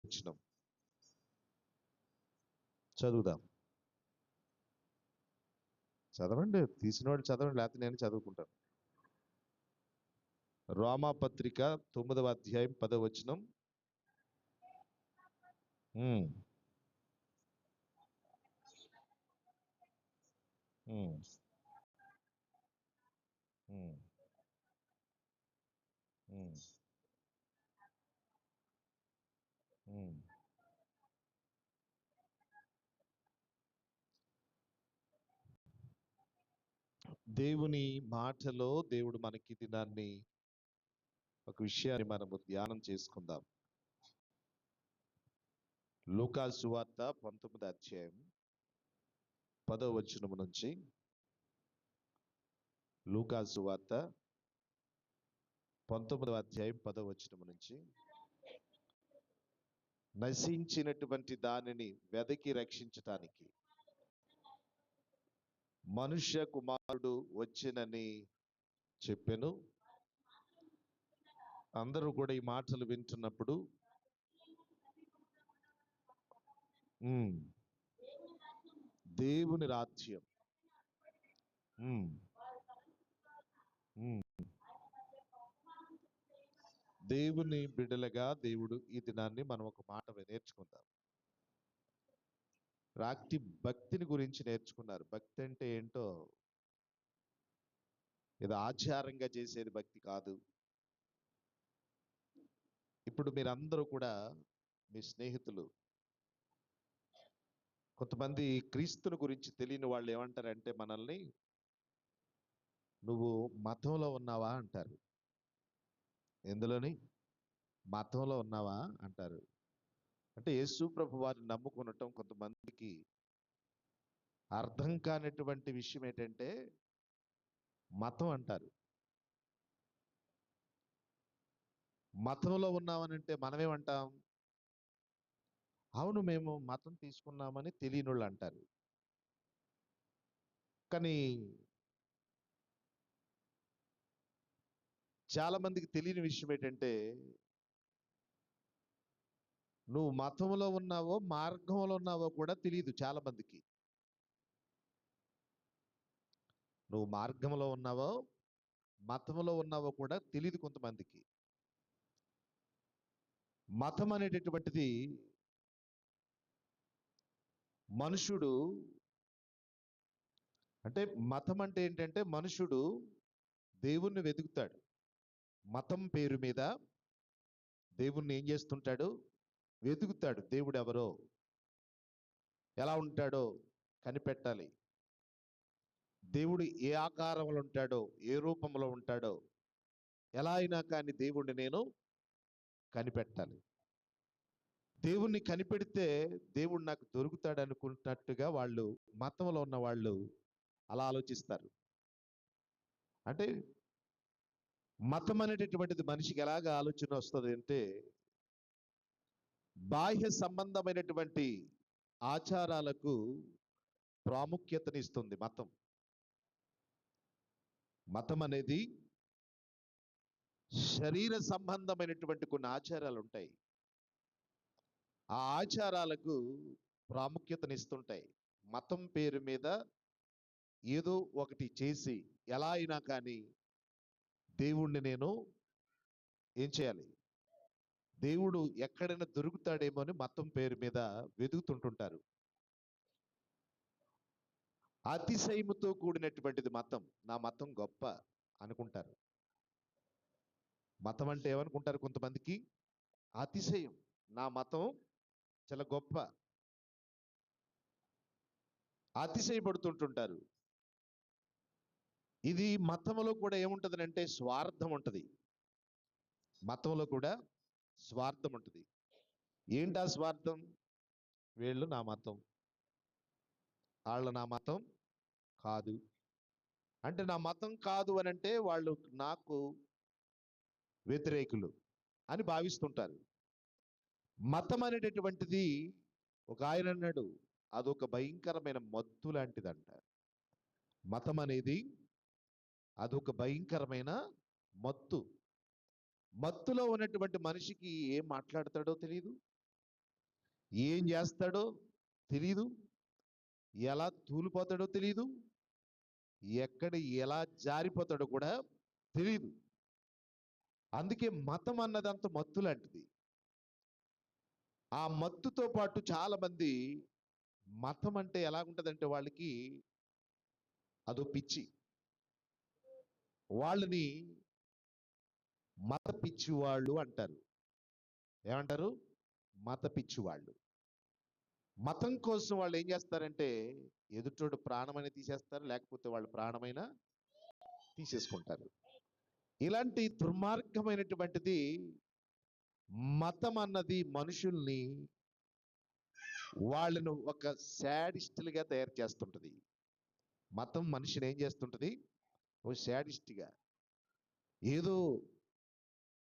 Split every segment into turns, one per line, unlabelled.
వచనం చదువుదాం. చదవండి, తీసినవాడు చదవండి, లేకపోతే నేను చదువుకుంటాను. రోమాపత్రిక 9వ అధ్యాయం 10వ వచనం. ఉమ్, ఉమ్, ఉమ్, ఉమ్, ఉమ్. దేవుని మాటలో దేవుడు మనకి దినాన్ని ఒక విషయాన్ని మనము ధ్యానం చేసుకుందాం. లూకా సువార్త 19వ అధ్యాయం 10వ వచనం నుంచి. లూకా సువార్త 19వ అధ్యాయం 10వ వచనం నుంచి. నశించినటువంటి దానిని వెదకి రక్షించటానికి మనుష్య కుమారుడు వచ్చినని చెప్పెను. అందరూ కూడా ఈ మాటలు వింటున్నప్పుడు దేవుని రాజ్యం ఉమ్, ఉమ్, దేవుని బిడ్డలుగా దేవుడు ఈ దినాన్ని మనం ఒక మాట నేర్చుకుందాం. రాక్తి భక్తిని గురించి నేర్చుకున్నారు. భక్తి అంటే ఏంటో, ఇది ఆచారంగా చేసేది భక్తి కాదు. ఇప్పుడు మీరందరూ కూడా మీ స్నేహితులు కొంతమంది క్రీస్తుని గురించి తెలియని వాళ్ళు ఏమంటారంటే మనల్ని, నువ్వు మతంలో ఉన్నావా అంటారు. ఎందులోని? మతంలో ఉన్నావా అంటారు. అంటే యేసు ప్రభు వారిని నమ్ముకునటం కొంతమందికి అర్థం కానటువంటి విషయం ఏంటంటే మతం అంటారు. మతంలో ఉన్నామనంటే మనమేమంటాం? అవును, మేము మతం తీసుకున్నామని తెలియని వాళ్ళు అంటారు. కానీ చాలా మందికి తెలియని విషయం ఏంటంటే, నువ్వు మతంలో ఉన్నావో మార్గంలో ఉన్నావో కూడా తెలియదు చాలా మందికి. నువ్వు మార్గంలో ఉన్నావో మతంలో ఉన్నావో కూడా తెలియదు కొంతమందికి. మతం అనేటటువంటిది మనుషుడు, అంటే మతం అంటే ఏంటంటే మనుషుడు దేవుణ్ణి వెతుకుతాడు. మతం పేరు మీద దేవుణ్ణి ఏం చేస్తుంటాడు? వెతుకుతాడు. దేవుడు ఎవరో, ఎలా ఉంటాడో కనిపెట్టాలి. దేవుడు ఏ ఆకారంలో ఉంటాడో, ఏ రూపంలో ఉంటాడో, ఎలా అయినా కానీ దేవుణ్ణి నేను కనిపెట్టాలి. దేవుణ్ణి కనిపెడితే దేవుడు నాకు దొరుకుతాడు అనుకున్నట్టుగా వాళ్ళు, మతంలో ఉన్న వాళ్ళు అలా ఆలోచిస్తారు. అంటే మతం అనేటటువంటిది మనిషికి ఎలాగ ఆలోచన వస్తుంది అంటే, బాహ్య సంబంధమైనటువంటి ఆచారాలకు ప్రాముఖ్యతనిస్తుంది మతం. మతం అనేది శరీర సంబంధమైనటువంటి కొన్ని ఆచారాలు ఉంటాయి. ఆ ఆచారాలకు ప్రాముఖ్యతనిస్తుంటాయి. మతం పేరు మీద ఏదో ఒకటి చేసి ఎలా అయినా కానీ దేవుణ్ణి నేను ఏం చేయాలి, దేవుడు ఎక్కడైనా దొరుకుతాడేమో అని మతం పేరు మీద వెతుకుతుంటుంటారు. అతిశయముతో కూడినటువంటిది మతం. నా మతం గొప్ప అనుకుంటారు. మతం అంటే ఏమనుకుంటారు కొంతమందికి? అతిశయం. నా మతం చాలా గొప్ప, అతిశయపడుతుంటుంటారు. ఇది మతంలో కూడా ఏముంటది అంటే స్వార్థం ఉంటుంది. మతంలో కూడా స్వార్థం ఉంటుంది. ఏంటా స్వార్థం? వీళ్ళు నా మతం, వాళ్ళు నా మతం కాదు. అంటే నా మతం కాదు అని అంటే వాళ్ళు నాకు వ్యతిరేకులు అని భావిస్తుంటారు. మతం అనేటటువంటిది, ఒక ఆయన అన్నాడు, అదొక భయంకరమైన మత్తు లాంటిదంట. మతం అనేది అదొక భయంకరమైన మత్తు. మత్తులో ఉన్నటువంటి మనిషికి ఏం మాట్లాడతాడో తెలియదు, ఏం చేస్తాడో తెలీదు, ఎలా తూలిపోతాడో తెలీదు, ఎక్కడ ఎలా జారిపోతాడో కూడా తెలీదు. అందుకే మతం అన్నదంత మత్తు లాంటిది. ఆ మత్తుతో పాటు చాలా మంది మతం అంటే ఎలా ఉంటదంటే వాళ్ళకి అదో పిచ్చి. వాళ్ళని మత పిచ్చి వాళ్ళు అంటారు. ఏమంటారు? మత పిచ్చి వాళ్ళు. మతం కోసం వాళ్ళు ఏం చేస్తారంటే ఎదుటోడు ప్రాణమైన తీసేస్తారు, లేకపోతే వాళ్ళ ప్రాణమైన తీసేసుకుంటారు. ఇలాంటి దుర్మార్గమైనటువంటిది మతం అన్నది మనుషుల్ని, వాళ్ళను ఒక శాడిస్టులుగా తయారు చేస్తుంటది. మతం మనిషిని ఏం చేస్తుంటది? ఓ శాడిస్ట్గా ఏదో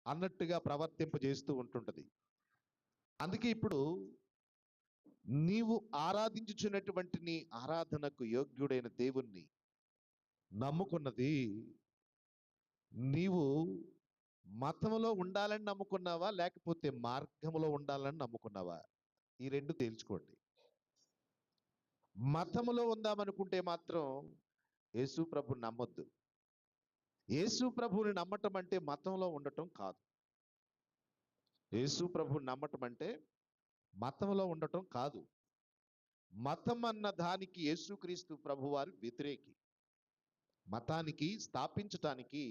అన్నట్టుగా ప్రవర్తింపజేస్తూ ఉంటుంటది. అందుకే ఇప్పుడు నీవు ఆరాధించుచున్నటువంటి నీ ఆరాధనకు యోగ్యుడైన దేవుణ్ణి నమ్ముకున్నది నీవు మతంలో ఉండాలని నమ్ముకున్నావా, లేకపోతే మార్గంలో ఉండాలని నమ్ముకున్నావా? ఈ రెండు తేల్చుకోండి. మతములో ఉందామనుకుంటే మాత్రం యేసు ప్రభుని నమ్మొద్దు. యేసు ప్రభువుని నమ్మటం అంటే మతంలో ఉండటం కాదు. యేసు ప్రభువుని నమ్మటం అంటే మతంలో ఉండటం కాదు. మతం అన్న దానికి యేసుక్రీస్తు ప్రభువారు వ్యతిరేకి. మతానికి స్థాపించటానికి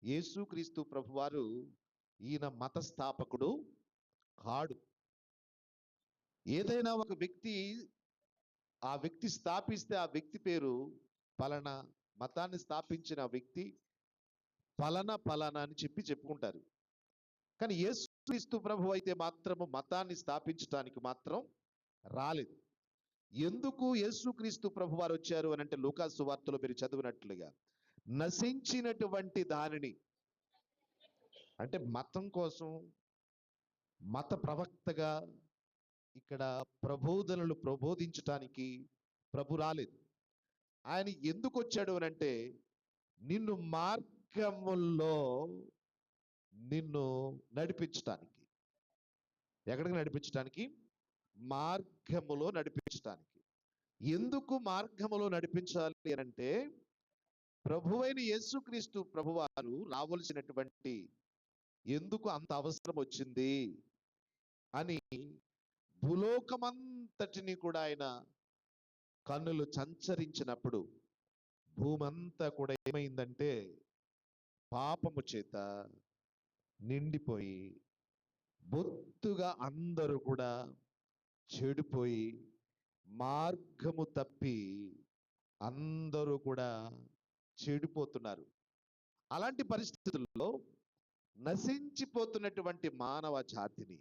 యేసుక్రీస్తు ప్రభువారు ఈయన మత స్థాపకుడు కాడు. ఏదైనా ఒక వ్యక్తి ఆ వ్యక్తి స్థాపిస్తే ఆ వ్యక్తి పేరు పలానా, మతాన్ని స్థాపించిన వ్యక్తి పలానా పలానా అని చెప్పుకుంటారు. కానీ యేసుక్రీస్తు ప్రభు అయితే మాత్రము మతాన్ని స్థాపించడానికి మాత్రం రాలేదు. ఎందుకు యేసుక్రీస్తు ప్రభు వారు వచ్చారు అని అంటే లూకాసు సువార్తలో మీరు చదివినట్లుగా నశించినటువంటి దానిని, అంటే మతం కోసం మత ప్రవక్తగా ఇక్కడ ప్రబోధనలు ప్రబోధించటానికి ప్రభు రాలేదు. ఆయన ఎందుకు వచ్చాడు అని అంటే నిన్ను మార్గముల్లో నిన్ను నడిపించటానికి. ఎక్కడికి నడిపించటానికి? మార్గములో నడిపించటానికి. ఎందుకు మార్గములో నడిపించాలి అని అంటే ప్రభువైన యేసుక్రీస్తు ప్రభువారు రావలసినటువంటి ఎందుకు అంత అవసరం వచ్చింది అని భూలోకమంతటిని కూడా ఆయన కన్నులు సంచరించినప్పుడు భూమంతా కూడా ఏమైందంటే పాపము చేత నిండిపోయి బొత్తుగా అందరూ కూడా చెడిపోయి మార్గము తప్పి అందరూ కూడా చెడిపోతున్నారు. అలాంటి పరిస్థితుల్లో నశించిపోతున్నటువంటి మానవ జాతిని,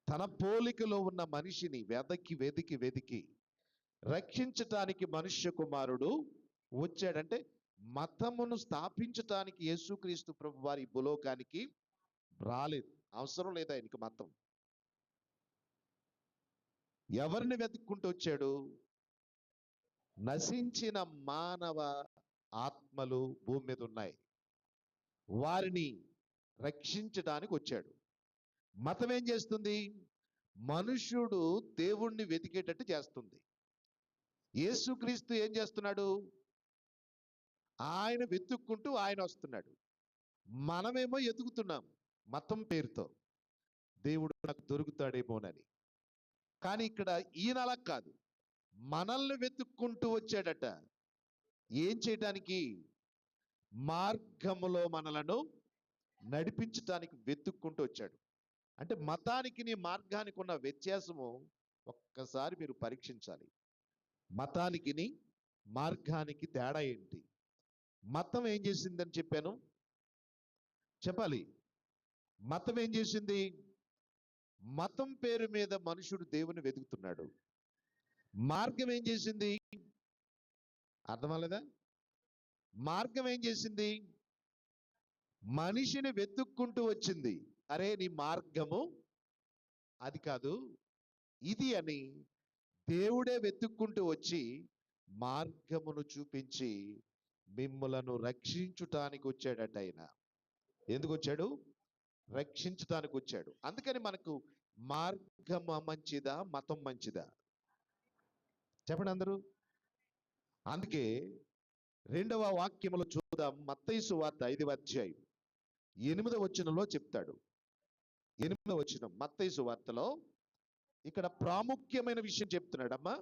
తన పోలికలో ఉన్న మనిషిని వెదకి వెదికి వెదికి రక్షించటానికి మనుష్య కుమారుడు వచ్చాడంటే మతమును స్థాపించటానికి యేసుక్రీస్తు ప్రభు వారి భూలోకానికి రాలేదు. అవసరం లేదు ఆయనకి మతం. ఎవరిని వెతుక్కుంటూ వచ్చాడు? నశించిన మానవ ఆత్మలు భూమి మీద ఉన్నాయి, వారిని రక్షించడానికి వచ్చాడు. మతం ఏం చేస్తుంది? మనుష్యుడు దేవుణ్ణి వెతికేటట్టు చేస్తుంది. యేసుక్రీస్తు ఏం చేస్తున్నాడు? ఆయన వెతుక్కుంటూ ఆయన వస్తున్నాడు. మనమేమో ఎదుగుతున్నాం మతం పేరుతో, దేవుడు నాకు దొరుకుతాడేమోనని. కానీ ఇక్కడ ఈయన అలా కాదు, మనల్ని వెతుక్కుంటూ వచ్చాడట. ఏం చేయటానికి? మార్గములో మనలను నడిపించటానికి వెతుక్కుంటూ వచ్చాడు. అంటే మతానికి నీ మార్గానికి ఉన్న వ్యత్యాసము ఒక్కసారి మీరు పరీక్షించాలి. మతానికి నీ మార్గానికి తేడా ఏంటి? మతం ఏం చేసిందని చెప్పాను, చెప్పాలి. మతం ఏం చేసింది? మతం పేరు మీద మనుషుడు దేవుని వెతుకుతున్నాడు. మార్గం ఏం చేసింది? అర్థమవలేదా? మార్గం ఏం చేసింది? మనిషిని వెతుక్కుంటూ వచ్చింది. అరే నీ మార్గము అది కాదు ఇది అని దేవుడే వెతుక్కుంటూ వచ్చి మార్గమును చూపించి మిమ్ములను రక్షించుటానికి వచ్చాడట ఆయన. ఎందుకు వచ్చాడు? రక్షించటానికి వచ్చాడు. అందుకని మనకు మార్గమ మంచిదా, మతం మంచిదా? చెప్పండి అందరూ. అందుకే 2వ వాక్యములో చూద్దాం. మత్తయి సువార్త 5వ అధ్యాయం 8వ వచనంలో చెప్తాడు. 8వ వచనం మత్తయి సువార్తలో ఇక్కడ ప్రాముఖ్యమైన విషయం చెప్తున్నాడమ్మా.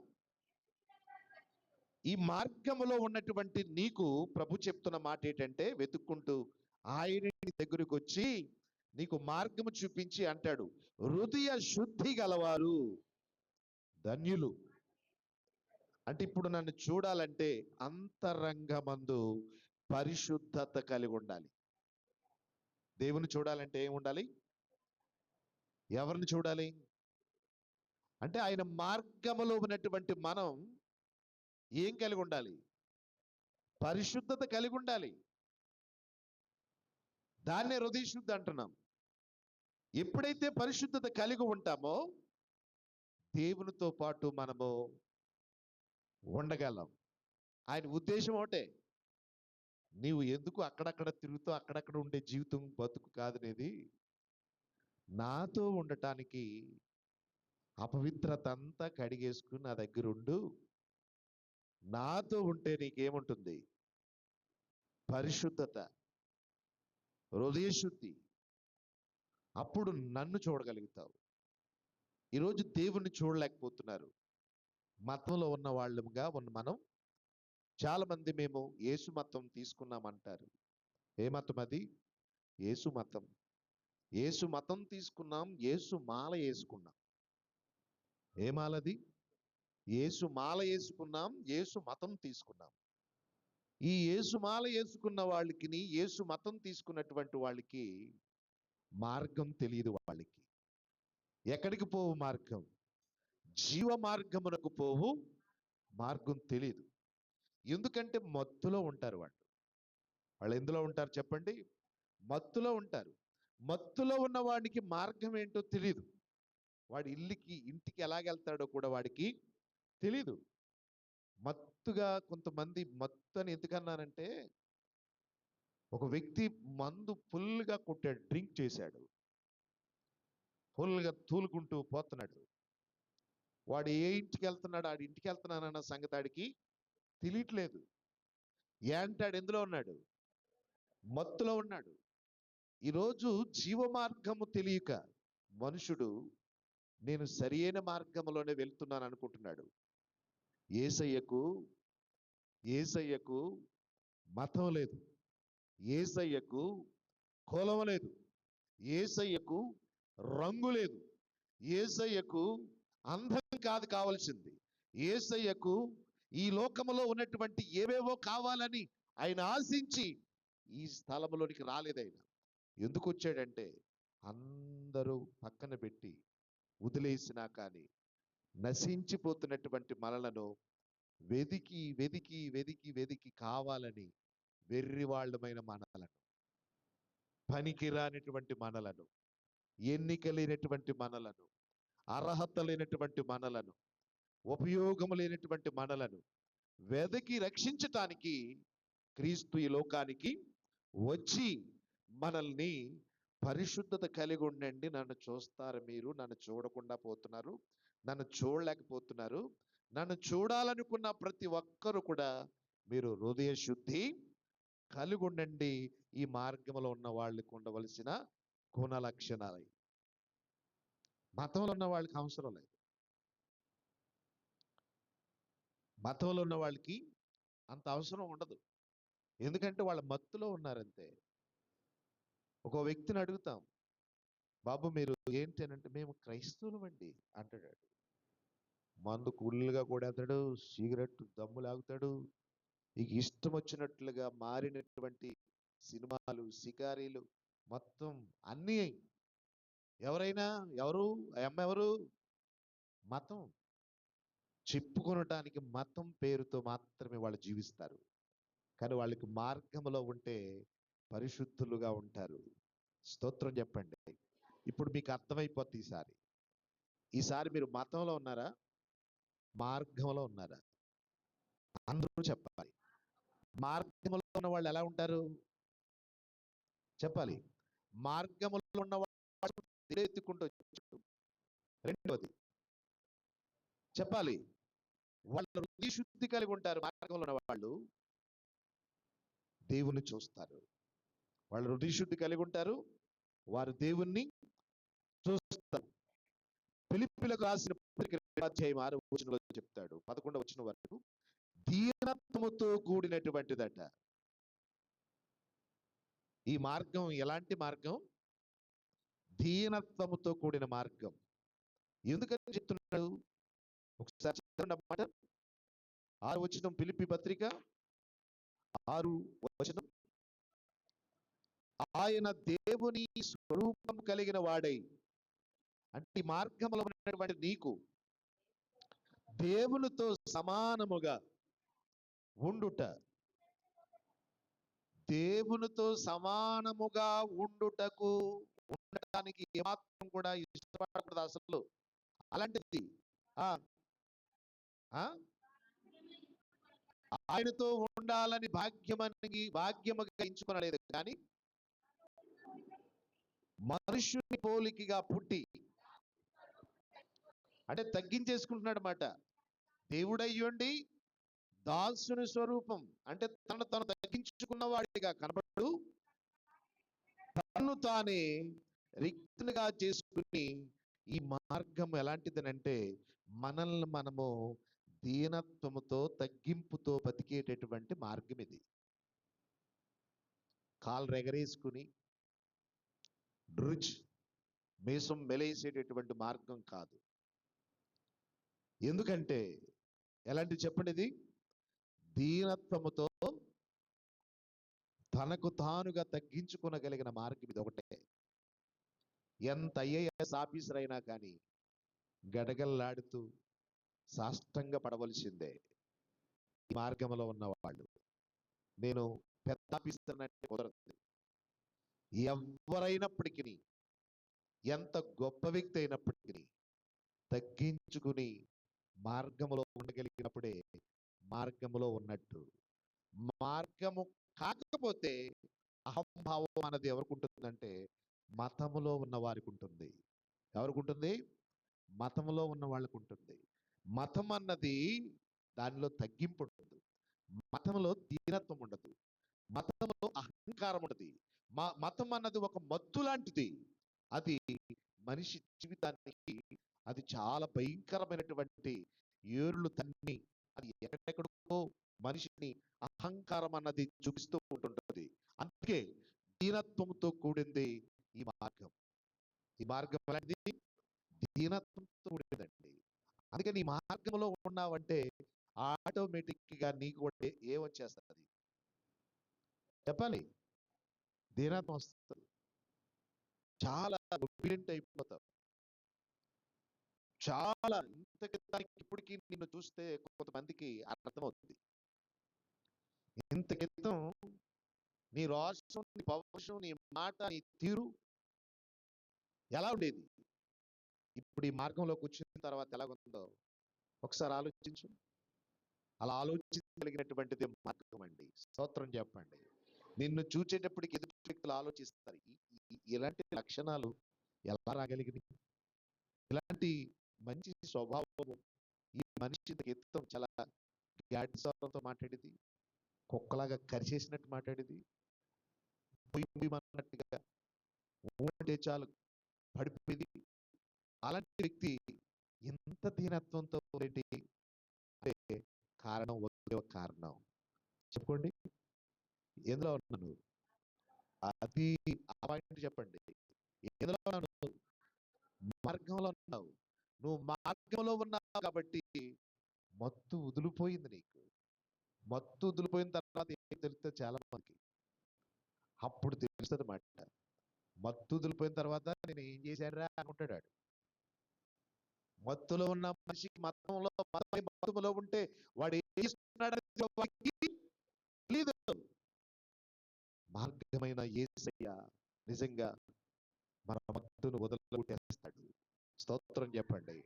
ఈ మార్గములో ఉన్నటువంటి నీకు ప్రభు చెప్తున్న మాట ఏంటంటే, వెతుక్కుంటూ ఆయన దగ్గరికి వచ్చి నీకు మార్గము చూపించి అంటాడు, హృదయ శుద్ధి గలవారు ధన్యులు. అంటే ఇప్పుడు నన్ను చూడాలంటే అంతరంగమందు పరిశుద్ధత కలిగి ఉండాలి. దేవుని చూడాలంటే ఏం ఉండాలి? ఎవరిని చూడాలి అంటే ఆయన మార్గములో ఉన్నటువంటి మనం ఏం కలిగి ఉండాలి? పరిశుద్ధత కలిగి ఉండాలి. దాన్నే హృదయ శుద్ధి అంటున్నాం. ఎప్పుడైతే పరిశుద్ధత కలిగి ఉంటామో దేవునితో పాటు మనము ఉండగలం. ఆయన ఉద్దేశం ఒకటే, నీవు ఎందుకు అక్కడక్కడ తిరుగుతూ అక్కడక్కడ ఉండే జీవితం బతుకు కాదనేది, నాతో ఉండటానికి అపవిత్రత అంతా కడిగేసుకుని నా దగ్గర ఉండు. నాతో ఉంటే నీకేముంటుంది? పరిశుద్ధత, హృదయశుద్ధి. అప్పుడు నన్ను చూడగలుగుతావు. ఈరోజు దేవుణ్ణి చూడలేకపోతున్నారు. మతంలో ఉన్న వాళ్ళుగా ఉన్న మనం చాలా మంది మేము యేసు మతం తీసుకున్నామంటారు. ఏ మతం అది? యేసు మతం. యేసు మతం తీసుకున్నాం, యేసు మాల వేసుకున్నాం. ఏ మాలది? యేసు మాల వేసుకున్నాం, యేసు మతం తీసుకున్నాం. ఈ యేసు మాల వేసుకున్న వాళ్ళకి, యేసు మతం తీసుకున్నటువంటి వాళ్ళకి మార్గం తెలియదు. వాళ్ళకి ఎక్కడికి పోవు మార్గం? జీవ మార్గమునకు పోవు మార్గం తెలియదు. ఎందుకంటే మత్తులో ఉంటారు వాళ్ళు. వాళ్ళు ఎందులో ఉంటారు చెప్పండి? మత్తులో ఉంటారు. మత్తులో ఉన్న వాడికి మార్గం ఏంటో తెలియదు. వాడి ఇంటికి ఎలాగెళ్తాడో కూడా వాడికి తెలీదు. మత్తుగా కొంతమంది, మత్తు అని ఎందుకన్నానంటే, ఒక వ్యక్తి మందు ఫుల్గా కొట్టాడు, డ్రింక్ చేశాడు, ఫుల్గా తూలుకుంటూ పోతున్నాడు. వాడు ఏ ఇంటికి వెళ్తున్నాడు, ఆడి ఇంటికి వెళ్తున్నానన్న సంగతి ఆడికి తెలియట్లేదు. ఏంటాడు? ఎందులో ఉన్నాడు? మత్తులో ఉన్నాడు. ఈరోజు జీవ మార్గము తెలియక మనుషుడు నేను సరియైన మార్గంలోనే వెళ్తున్నాను అనుకుంటున్నాడు. యేసయ్యకు మతం లేదు, యేసయ్యకు కులం లేదు, యేసయ్యకు రంగు లేదు, యేసయ్యకు అందం కాదు కావాల్సింది. యేసయ్యకు ఈ లోకములో ఉన్నటువంటి ఏవేవో కావాలని ఆయన ఆశించి ఈ స్థలంలోనికి రాలేదు. ఆయన ఎందుకు వచ్చాడంటే, అందరూ పక్కన పెట్టి వదిలేసినా కానీ నశించిపోతున్నటువంటి మనలను వెదికి వెదికి వెదికి వెదికి కావాలని, వెర్రివాళ్ళమైన మనలను, పనికిరానిటువంటి మనలను, ఎన్నిక లేనటువంటి మనలను, అర్హత లేనటువంటి మనలను, ఉపయోగం లేనటువంటి మనలను వెదకి రక్షించటానికి క్రీస్తు ఈ లోకానికి వచ్చి మనల్ని పరిశుద్ధత కలిగి ఉండండి, నన్ను చూస్తారు, మీరు నన్ను చూడకుండా పోతున్నారు, నన్ను చూడలేకపోతున్నారు, నన్ను చూడాలనుకున్న ప్రతి ఒక్కరు కూడా మీరు హృదయ శుద్ధి కలిగి ఉండండి. ఈ మార్గంలో ఉన్న వాళ్ళకి ఉండవలసిన గుణ లక్షణాలు. మతంలో ఉన్న వాళ్ళకి అవసరం లేదు. మతంలో ఉన్న వాళ్ళకి అంత అవసరం ఉండదు. ఎందుకంటే వాళ్ళ మత్తులో ఉన్నారంతే. ఒక వ్యక్తిని అడుగుతాం, బాబు మీరు ఏంటి అని అంటే, మేము క్రైస్తవులం అండి అంటాడు. మందు కుళ్ళుగా కొడతాడు, సిగరెట్ దమ్ము లాగుతాడు, ఇక ఇష్టం వచ్చినట్లుగా మారినటువంటి సినిమాలు, షికారీలు, మొత్తం అన్నీ. ఎవరు అమ్మ ఎవరు? మతం. చెప్పుకొనటానికి మతం పేరుతో మాత్రమే వాళ్ళు జీవిస్తారు. కానీ వాళ్ళకి మార్గంలో ఉంటే పరిశుద్ధులుగా ఉంటారు. స్తోత్రం చెప్పండి. ఇప్పుడు మీకు అర్థమైపోద్ది. ఈసారి మీరు మతంలో ఉన్నారా, మార్గంలో ఉన్నారా? అందరూ చెప్పాలి. మార్గంలో ఉన్న వాళ్ళు ఎలా ఉంటారు చెప్పాలి. మార్గంలో ఉన్న వాళ్ళు ఎత్తుకుంటూ వచ్చాడు, రెండవది చెప్పాలి, వాళ్ళ హృదయ శుద్ధి కలిగి ఉంటారు. మార్గంలో ఉన్న వాళ్ళు దేవుణ్ణి చూస్తారు. వాళ్ళు హృదయ శుద్ధి కలిగి ఉంటారు, వారు దేవుణ్ణి చూస్తారు. ఫిలిప్పీయులకు రాసిన పత్రిక 2:6 చెప్తాడు, 11 వరకు, దీనత్వముతో కూడినటువంటిదట. ఈ మార్గం ఎలాంటి మార్గం? దీనత్వముతో కూడిన మార్గం. ఎందుకని చెప్తున్నాడు? ఒకసారి చెప్పండి అన్నమాట. 6 ఫిలిప్పీ పత్రిక 6 ఆయన దేవుని స్వరూపం కలిగిన వాడై, అంటే ఈ మార్గంలో ఉన్నటువంటి నీకు దేవునితో సమానముగా ఉండుట, దేవునితో సమానముగా ఉండటానికి ఏమాత్రం కూడా ఇష్టపడకూడదు అసలు. అలాంటిది ఆయనతో ఉండాలని భాగ్యముగా ఎంచుకొనలేదు, కానీ మనుష్యుని పోలికగా పుట్టి, అంటే తగ్గించేసుకుంటున్నాడు అన్నమాట. దేవుడయ్యుండి దాసుని స్వరూపం, అంటే తను తగ్గించుకున్న వాడిగా కనబడు, తను తానే రిక్తునిగా చేసుకుని, ఈ మార్గం ఎలాంటిదనంటే మనల్ని మనము దీనత్వముతో తగ్గింపుతో బతికేటటువంటి మార్గం ఇది. కాలు రెగరేసుకుని రుచి మీసం మెలేసేటటువంటి మార్గం కాదు. ఎందుకంటే ఎలాంటి చెప్పండి, ఇది దీనత్వముతో తనకు తానుగా తగ్గించుకునగలిగిన మార్గం ఇది ఒకటే. ఎంత ఐఏఎస్ ఆఫీసర్ అయినా కానీ గడగల్లాడుతూ సాష్టంగ పడవలసిందే ఈ మార్గంలో ఉన్నవాళ్ళు. నేను పెద్ద ఆఫీసర్ అంటే కుదరదు. ఎవరైనప్పటికీ, ఎంత గొప్ప వ్యక్తి అయినప్పటికీ తగ్గించుకుని మార్గములో ఉండగలిగినప్పుడే మార్గములో ఉన్నట్టు. మార్గము కాకపోతే అహంభావం అన్నది ఎవరికి ఉంటుందంటే మతములో ఉన్న వారికి ఉంటుంది. ఎవరికి ఉంటుంది? మతములో ఉన్న వాళ్ళకు ఉంటుంది. మతం అన్నది దానిలో తగ్గింపు ఉండదు, మతంలో దీనత్వం ఉండదు, మతంలో అహంకారం ఉండదు. మతం అన్నది ఒక మత్తు లాంటిది. అది మనిషి జీవితానికి అది చాలా భయంకరమైనటువంటి ఏరులు తన్ని అది ఎక్కడెక్కడికో మనిషిని అహంకారం అన్నది చూపిస్తూ ఉంటుంటుంది. అందుకే దీనత్వంతో కూడింది ఈ మార్గం. ఈ మార్గం ఎలాంటిది? దీనత్వంతో కూడిందండి. అందుకని ఈ మార్గంలో ఉన్నావంటే ఆటోమేటిక్ గా నీకు ఏమొచ్చేస్తుంది చెప్పాలి? దీనత్వం వస్తుంది. చాలా ఒబీడియంట్ అయిపోతావు. చాలా ఇంతకి ఇప్పటికీ నిన్ను చూస్తే కొంతమందికి అర్థమవుతుంది. ఇంత క్రితం నీ రోషం, నీ పౌరుషం, నీ మాట, నీ తీరు ఎలా ఉండేది, ఇప్పుడు ఈ మార్గంలోకి వచ్చిన తర్వాత ఎలాగుందో ఒకసారి ఆలోచించు. అలా ఆలోచించగలిగినటువంటిది మార్గం అండి. స్తోత్రం చెప్పండి. నిన్ను చూచేటప్పటికి ఎదుటి వ్యక్తులు ఆలోచిస్తారు, ఇలాంటి లక్షణాలు ఎలా రాగలిగినాయి, ఇలాంటి మంచి స్వభావం ఈ మనిషి ఎత్తం చాలా గాడి స్వరంతో మాట్లాడేది, కుక్కలాగా కరిచేసినట్టు మాట్లాడేది, అన్నట్టుగా ఉంటే చాలు పడిపోయింది. అలాంటి వ్యక్తి ఎంత దీనత్వంతో ఏంటి అంటే కారణం ఒకే ఒక కారణం చెప్పుకోండి. ఎందులో ఉన్నాను? అది ఆ పాయింట్ చెప్పండి. ఎందులో ఉన్నావు? మార్గంలో ఉన్నావు. నువ్వు మార్గంలో ఉన్నావు కాబట్టి మత్తు వదిలిపోయింది నీకు. మత్తు వదిలిపోయిన తర్వాత ఏం తెలుస్తుంది చాలా మందికి, అప్పుడు తెలుస్తుంది మాట. మత్తు వదిలిపోయిన తర్వాత నేను ఏం చేశానురా అనుకుంటాడు వాడు. మత్తులో ఉన్న మనిషికి మత్తులో ఉంటే వాడు ఏం చేస్తున్నాడు తెలీదు. మార్గమైన యేసయ్య నిజంగా మన మత్తును వదలగొట్టేస్తాడు. స్తోత్రం చెప్పండి.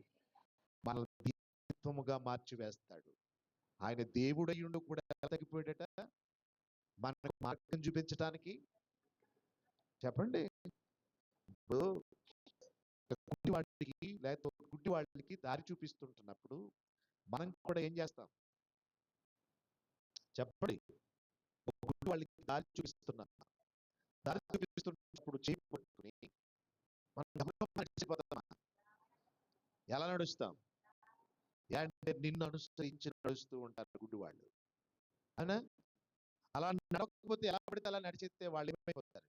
మన దీనత్వముగా మార్చివేస్తాడు. ఆయన దేవుడయ్యుండు కూడా తగ్గిపోయాడట మనకు మార్గం చూపించడానికి. చెప్పండి. ఇప్పుడు గుడ్డివాడికి లేకపోతే గుడ్డివాడికి దారి చూపిస్తుంటున్నప్పుడు మనం కూడా ఏం చేస్తాం చెప్పండి? ఒక గుడ్డివాడికి దారి చూపిస్తున్నా, దారి చూపిస్తున్నప్పుడు చేయి పట్టుకుని మనం గబగబా నడిచిపోతామా? ఎలా నడుస్తాం? అంటే నిన్ను అనుసరించి నడుస్తూ ఉంటారు గుడ్డివాళ్ళు, అవునా? అలా నడవకపోతే ఎలా పడితే అలా నడిచేస్తే వాళ్ళు ఏమైపోతారు?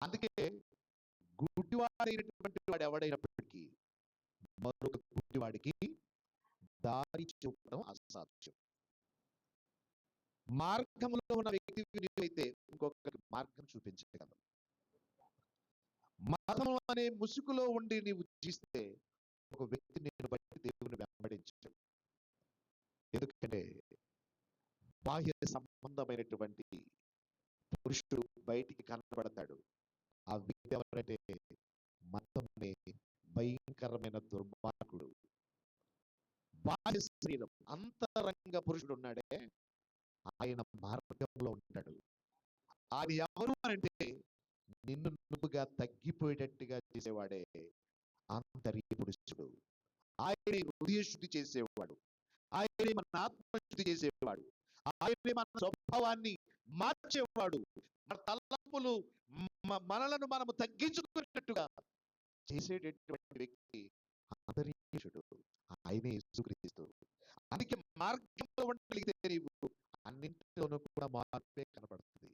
అందుకే గుడ్డివాడైనటువంటి వాడు ఎవడైనప్పటికీ మరొక గుడ్డివాడికి దారి చూపడం అసాధ్యం. మార్గంలో ఉన్న వ్యక్తి అయితే ఇంకొకరికి మార్గం చూపించగలరు. మతం అనే ముసుగులో ఉండి నీవు జీవిస్తే ఒక వ్యక్తి నిన్ను బట్టి దేవుని వెంబడించడు. ఎందుకంటే బాహ్య సంబంధమైనటువంటి పురుషుడు బయటికి కనబడతాడు. ఆ వ్యక్తి ఎవరంటే మతంలోనే భయంకరమైన దుర్మార్గుడు. బాహ్య శరీరం అంతరంగ పురుషుడు ఉన్నాడే ఆయన మార్గంలో ఉంటాడు. ఆయన ఎవరు అంటే నిన్ను నువ్వుగా తగ్గిపోయేటట్టుగా చేసేవాడే ఆంతర్య పురుషుడు. ఆయనే హృదయ శుద్ధి చేసేవాడు, ఆయనే మన ఆత్మశుద్ధి చేసేవాడు, ఆయనే మన స్వభావాన్ని మార్చేవాడు. మన తలంపులు మనలను మనము తగ్గించుకున్నట్టుగా చేసేటటువంటి వ్యక్తి ఆంతర్యశుడు, ఆయనే యేసుక్రీస్తు. అందుకే మార్గంలో ఉండగలిగితే నీవు అన్నింటిలోనూ కూడా మార్పే కనపడుతుంది.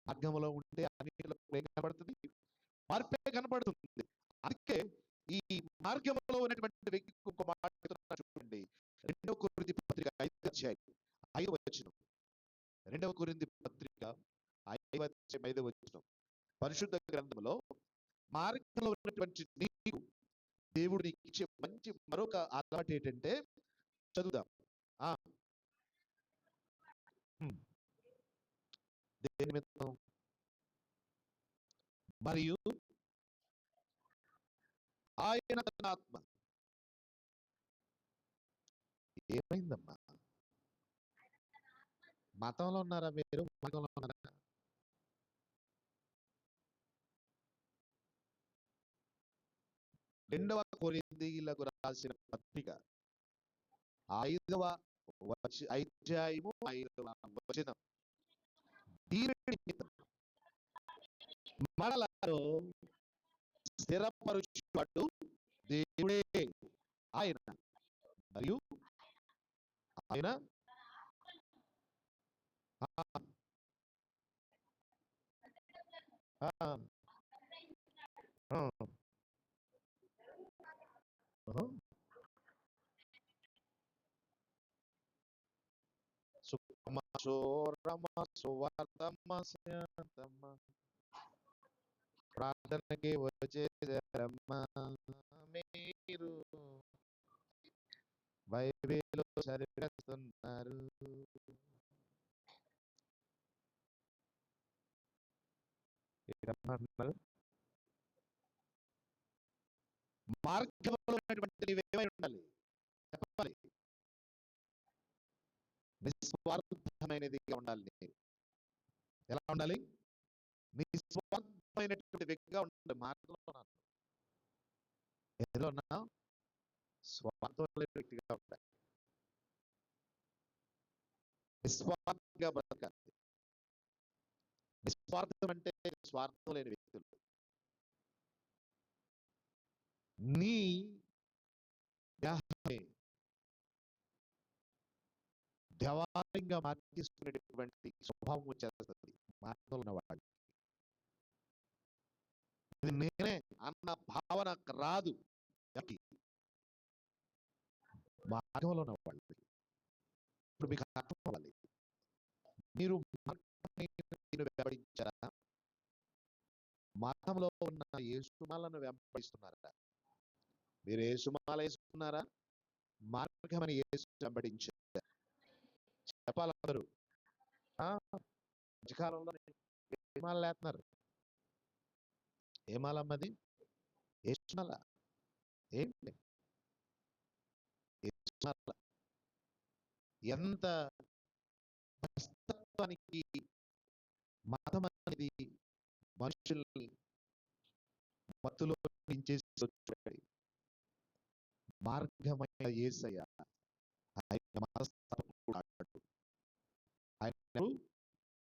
మార్గంలో ఉంటే అన్నింటిలో ఏం కనపడుతుంది? మార్పే కనపడుతుంది. అందుకే ఈ మార్గంలో ఉన్నటువంటి వ్యక్తికి ఒక మాట చూడండి. 2 కొరింథీ పత్రిక 5వ అధ్యాయం 5వ వచనం. 2 కొరింథీ పత్రిక 5వ అధ్యాయం 5వ వచనం. పరిశుద్ధ గ్రంథంలో మార్గంలో ఉన్నటువంటి నీకు దేవుడు నీకు ఇచ్చే మంచి మరొక అలవాటు ఏంటంటే చదువుదాం. దేని నిమిత్తం? మరియు ఆయన తన ఆత్మ. ఏమైందమ్మా? మతంలో ఉన్నారా మీరు? మార్గంలో ఉన్నారా? రెండవ కొరింథీయులకు రాసిన పత్రిక 5వ అధ్యాయము 5వ వచనం. దీని నిమిత్తం మనలను స్థిరపరచువాడు దేవుడే. ఆయన మరియు ఆయన ప్రార్థనకి వచ్చేసారమ్మా మీరు, బైబిల్ చదివేస్తున్నారు. మార్గంలో ఉన్నటువంటి నీవేమై ఉండాలి చెప్పాలి? నిస్వార్థమైనదిగా ఉండాలి. నీవు ఎలా ఉండాలి? నిస్వార్థమైనటువంటి వ్యక్తిగా ఉండాలి. మార్గంలో ఉన్నాను, ఎందులో ఉన్నా స్వార్థం వ్యక్తిగా ఉండాలి. నిస్వార్థంగా బ్రతకాలి. నిస్వార్థం అంటే స్వార్థం లేని వ్యక్తులు. నీ దేవాలయంగా మార్చేసుకునేటటువంటి స్వభావం వచ్చేస్తుంది మార్గంలో ఉన్న వాళ్ళకి. ఇది నేనే అన్న భావన రాదు మార్గంలో ఉన్న వాళ్ళకి. ఇప్పుడు మీకు అర్థం అవ్వాలి, మీరు వెంబడించారా? మార్గంలో ఉన్న యేసుమాలను వెంబడిస్తున్నారా? మీరు యేసుమాల వేసుకున్నారా? మార్గమని యేసు వెంబడించారు. చెప్పాలందరూ మధ్యకాలంలో ఏమాల లేస్తున్నారు. ఏమాలమ్మది? యేసుమాల. ఏంటి యేసుమాల? ఎంత వాస్తవానికి మతం అనేది మనుషుల్ని మత్తులో నించేసి వచ్చాడు. మార్గమైన యేసయ్య ఆయన మతస్థాపకుడు కాడు. ఆయన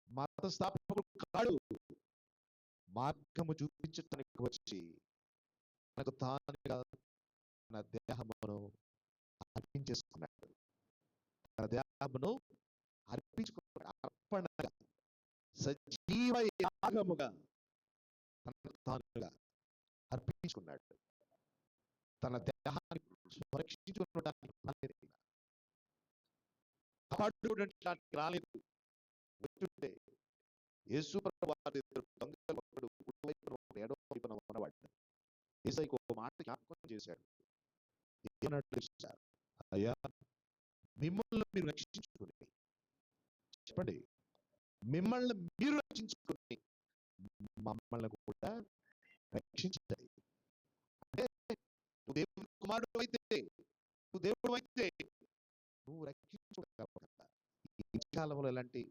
మతస్థాపకుడు కాడు. మార్గము చూపించటానికి వచ్చి తనకు తానుగా తన దేహమును అర్పించేసుకున్నాడు. తన దేహమును అర్పించుకున్నాడు. అర్పణగా, సజీవ యాగముగా తనకు తానుగా అర్పించుకున్నాడు. తన దేహాన్ని సంరక్షించుకోవడానికి రాలేదు, కాపాడుకోవడానికి రాలేదు. వచ్చుంటే యేసు ప్రభువు వారి ఇద్దరు దొంగలు, ఒకడు కుడి వైపున ఒకడు ఎడమ వైపున ఉన్నవాడు. యేసయ్యకు ఒక మాట జ్ఞాపకం చేశాడు. ఏమన్నాడు తెలుసా? అయ్యా, మిమ్మల్ని మీరు రక్షించుకుని, చెప్పండి, మిమ్మల్ని మీరు రక్షించుకుని మమ్మల్ని కూడా రక్షించాలి. అంటే నువ్వు దేవుని కుమారుడు అయితే, నువ్వు దేవుడు అయితే నువ్వు రక్షించుకోగలవు. ఈ కాలంలో ఇలాంటి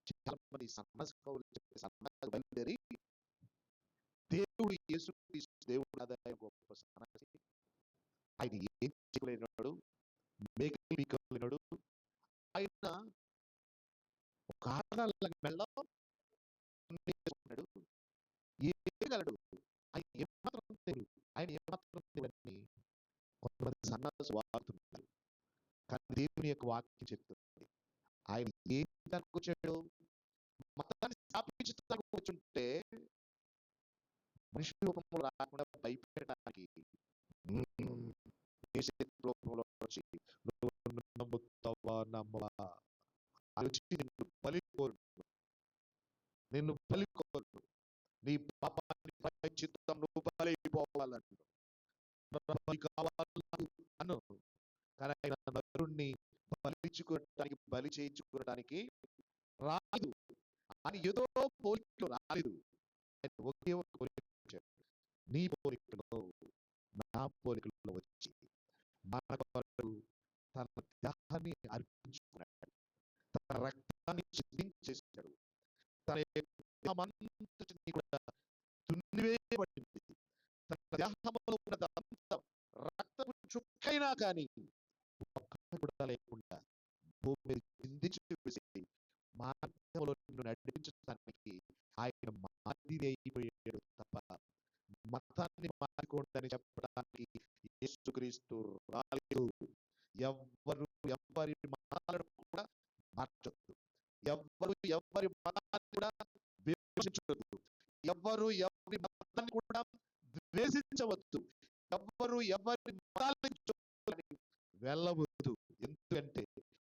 చాలా మంది సన్నగా బయలుదేరి దేవుడు యేసుక్రీస్తు దేవుడు ఆదాయ గొప్ప సన్నాసి, ఆయన ఏం చేయలేనాడు, మేకలు పీకలేనాడు, ఆయన ఒక ఆడలాగా మెళ్ళలో ఉన్నాడు, ఏగలడు, ఆయన ఏమాత్రం దేవుడు, ఆయన ఏమాత్రం దేవుడని కొంతమంది సన్నాసు వాడుతున్నారు. కానీ దేవుని యొక్క వాక్యం చెప్తుంది, ఆయన ఏం దానికి వచ్చాడు, మతాన్ని స్థాపించడానికి వచ్చుంటే మనిషి రూపంలో రాకుండా భయపెట్టడానికి రూపంలో వచ్చి నువ్వు నమ్ముతావా నమ్మవా వచ్చి నిన్ను బలి కోరు, నీ పాపాన్ని చిత్తం నువ్వు బలైపోవాలను అను. కానీ ఆయన నరుణ్ణి బలి చేయించుకోవడానికి రాలేదు. ఆయన ఏదో పోలికలో రాలేదు. ఆయన ఒకే ఒక పోలిక, నీ పోలికలో నా పోలికలో వచ్చి మన కొరకు తన దేహాన్ని అర్పించుకున్నాడు, తన రక్తాన్ని చిందించేశాడు, తన దేహమంతటిని కూడా దున్నివేయబడింది. తన దేహంలో ఉన్నదంతా రక్తపు చుక్కైనా కానీ ఒక్కటి కూడా లేకుండా భూమి మీద చిందించి వేసి మార్గంలో నిన్ను నడిపించడానికి ఆయన మాదిరి అయిపోయాడు తప్ప మతాన్ని మార్చుకోవడానికి చెప్పడానికి యేసుక్రీస్తు రాలేదు. ఎవ్వరు ఎవరి మతాలను కూడా మార్చొద్దు, ఎవ్వరు ఎవరి మతాన్ని కూడా విమర్శించవద్దు, ఎవ్వరు ఎవరి మతాన్ని కూడా ద్వేషించవద్దు, ఎవ్వరు ఎవరి మతాలను వెళ్ళవద్దు. ఎందుకంటే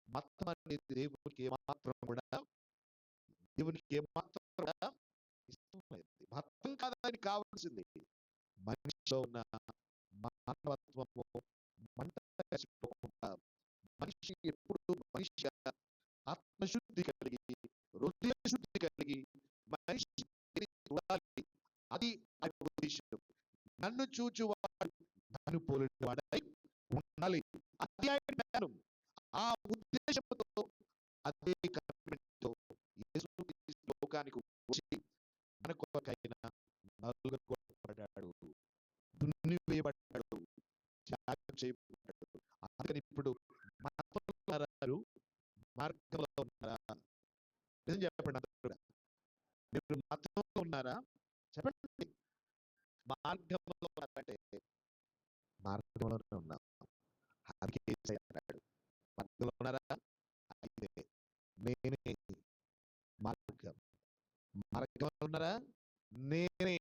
మతం అనేది దేవునికి ఏమాత్రం కూడా ఇష్టమైంది మతం కాదని కావాల్సింది మనిషిలో ఉన్న మానవత్వము మంట కలిసిపోకుండా, మనిషి ఎప్పుడు మనిషి ఆత్మశుద్ధి కలిగి, హృదయ శుద్ధి కలిగి మనిషి చూడాలి. అది ఉద్దేశం. నన్ను చూచువాడు నన్ను పోలిన వాడై ఉండాలి. అది ఆయన జ్ఞానం. ఆ ఉద్దేశంతో, అదే కమిట్మెంట్తో యేసుక్రీస్తు లోకానికి వచ్చి మన కొరకైన నలుగురు కొట్టబడ్డాడు, దున్నివేయబడ్డాడు, త్యాగం చేయబడ్డాడు. అందుకని ఇప్పుడు మార్గంలో ఉన్నారా? నిజం చెప్పండి, అందరూ కూడా మీరు మతంలో ఉన్నారా? చెప్పండి. మార్గంలో ఉన్నారంటే మార్గంలోనే ఉన్నాం. అందుకే అన్నాడు, మార్గంలో ఉన్నారా? అయితే నేనే మార్గం. మార్గంలో ఉన్నారా? నేనే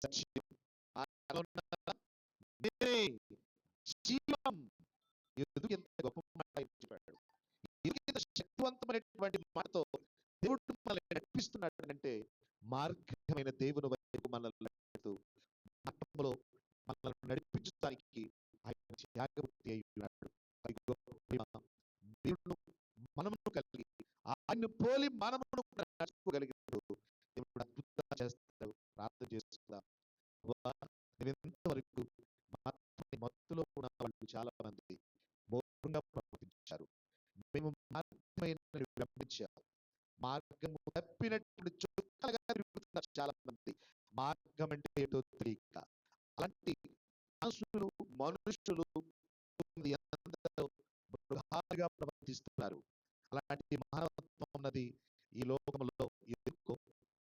సత్యం. నేనే జీవం. ఎందుకు ఎంత గొప్ప మాట చెప్పాడు, ఎందుకు శక్తివంతమైనటువంటి మాటతో దేవుడు మనల్ని నడిపిస్తున్నాడు అంటే మార్గమైన దేవుని వైపు మనల్ని నడుపుతూ మార్గంలో మనల్ని నడిపించడానికి ఆయన త్యాగమూర్తి అయి ఉన్నాడు. దేవుడు మనమును కలిగి ఆయన్ని పోలి మనమును నడుచుకోగలిగినప్పుడు దేవుడు అద్భుతంగా చేస్తాడు. ప్రార్థన చేసుకుందాం. ఇంతవరకు మత్తులో ఉన్న వాళ్ళు చాలా మంది మౌనంగా ప్రవర్తించారు. మేము మార్గమైన గమనించాము, మార్గము తప్పినటువంటి చుక్కలుగా తిరుగుతున్నారు చాలా మంది. మార్గం అంటే ఏటో తెలియక నేను మనుషులు అందరూ మృగాలుగా ప్రవర్తిస్తున్నారు. అలాంటి మానవత్వం ఉన్నది ఈ లోకంలో ఎందుకో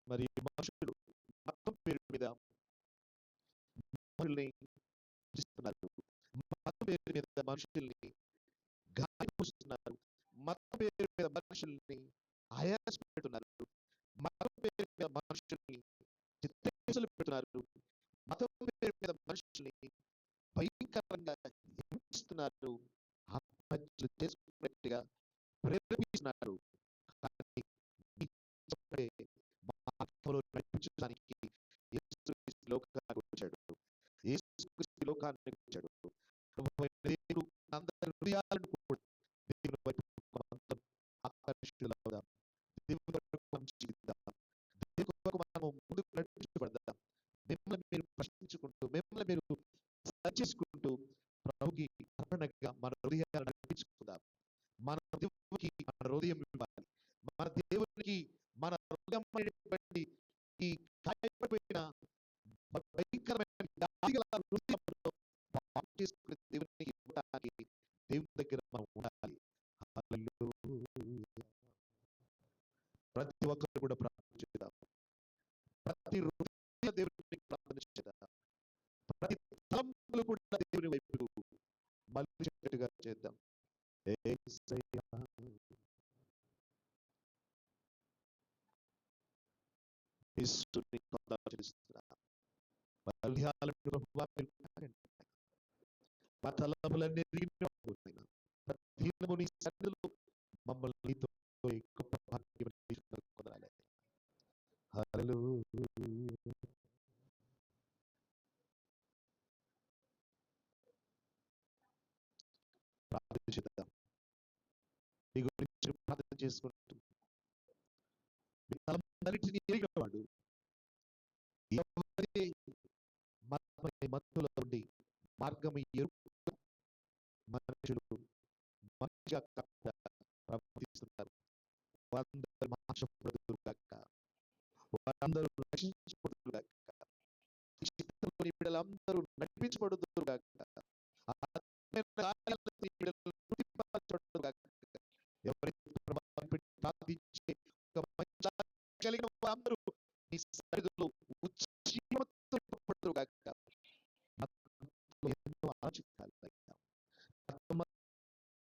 మరి మనుషులు మతం పేరు మీద మనుషుల్ని పూజిస్తున్నారు. మతం పేరు మీద మనుషుల్ని గాయపరుస్తున్నారు. మతం పేరు మీద మనుషుల్ని ఆయాస పెడుతున్నారు. మతం పేరు మీద మనుషుల్ని చిత్రహింసలు పెడుతున్నారు. మతం పేరు మీద మనుషుల్ని భయంకరంగా హింసిస్తున్నారు. ఆత్మహత్యలు చేసుకున్నట్టుగా ప్రేరేపిస్తున్నారు. కానీ ఈ చెప్పే మార్గంలో నడిపించడానికి యేసుక్రీస్తు లోకానికి వచ్చాడు. యేసుక్రీస్తు లోకానికి వచ్చాడు. ప్రభువైన దేవుడు అందరి హృదయాలను కూడా దేవుని వైపు మనమందరం ఆకర్షితులవుదాం. దేవుని కొరకు మనం జీవిద్దాం. దేవుని కొరకు మనము ముందుకు నడిపించబడదాం. మిమ్మల్ని మీరు ప్రశ్నించుకుంటూ, మిమ్మల్ని మీరు సరిచేసుకుంటూ ప్రభుకి అర్పణగా మన హృదయాలను నడిపించుకుందాం. మన దేవునికి మన హృదయం ఇవ్వాలి. మన దేవునికి మన హృదయమైనటువంటి ఈ గాయపడిపోయిన భయంకరమైన వ్యాధిగల హృదయంలో బాగు చేసుకునే దేవునికి ఇవ్వడానికి దేవుని దగ్గర మనం ఉండాలి. హల్లెలూయా. ప్రతి ఒక్కరు కూడా ప్రార్థన చేద్దాం. ప్రతి హృదయ దేవునికి ప్రార్థన చేద్దాం. ప్రతి తలంపులు కూడా దేవుని వైపు మళ్ళినట్టుగా చేద్దాం. యేసయ్యా యేసుని వందనాలు చెల్లిస్తున్నాను. బల్యాలను ప్రభువా మీరు తాకండి. మా తలంపులన్నీ ఎరిగినవాడునైనా ప్రతిదినము నీ సన్నిధిలో మమ్మల్ని నీతో ఈ గొప్ప భాగ్యం ఇచ్చినందుకు వందనాలు. హల్లెలూయా. ప్రార్థన చేద్దాం. మీ గురించి ప్రార్థన చేసుకుంటూ మీ తలంపులన్నిటిని ఎరిగినవాడు. ఎవరి మత్తులో ఉండి మార్గం ఎరుక మనుషులు మంచిగా ప్రవర్తిస్తున్నారు. వారందరూ మార్చబడుదురు గాక. వారందరూ రక్షించబడుదురు గాక. ఈ చిత్తంలోని బిడ్డలందరూ నడిపించబడుదురు గాక. ఎవరైతే ప్రార్థించి